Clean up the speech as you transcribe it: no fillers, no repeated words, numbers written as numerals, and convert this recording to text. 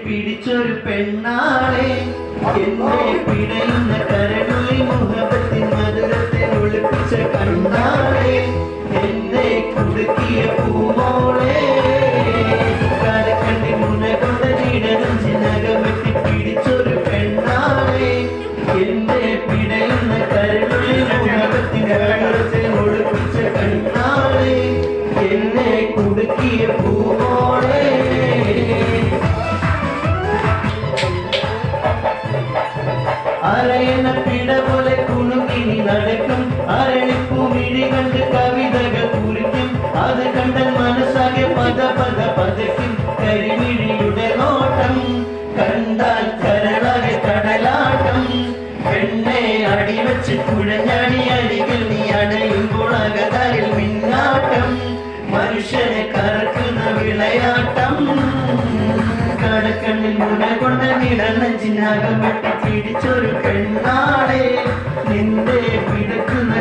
പിടിച്ചൊരു പെണ്ണാളെ എന്നെ പിടയുന്ന കരളുള്ളിൽ മുഹബത്തിൻ മധുരത്തെ ഒളിപ്പിച്ച കണ്ണാളെ എന്നെ കുടുക്കിയ പൂമോളെ കരക്കണ്ണി മുന കൊണ്ട നീടനഞ്ചിനകമെത്തി പിടിച്ചൊരു പെണ്ണാളെ എന്നെ പിടയുന്ന കരളുള്ളിൽ മുഹബത്തിൻ മധുരത്തെ ഒളിപ്പിച്ച കണ്ണാളെ എന്നെ കുടുക്കിയ പൂമോളെ അരയണ പിട പോലെ കുണുങ്ങി നടക്കും അരണിപ്പൂമിഴി കണ്ട് കവിതകൾ കുറിക്കും അത് കണ്ടാൽ മനസ്സാകെ പത പത പതയ്ക്കും കരിമിഴിയുടെ നോട്ടം കണ്ടാൽ കരളാകെ കടലാട്ടം പെണ്ണെ അടിവച്ച് കുഴഞ്ഞാടി അടികൾ നീ അടയുമ്പോൾ അകതാരിൽ മിന്നാട്ടം മനുഷ്യനെ കറക്കുന്ന വിളയാട്ടം കടക്കണ്ണിൽ മുന കൊണ്ട നിടനഞ്ചിനകം വെട്ടി പിടിച്ചൊരു പെണ്ണാളെ നിന്റെ പിടക്കുന്ന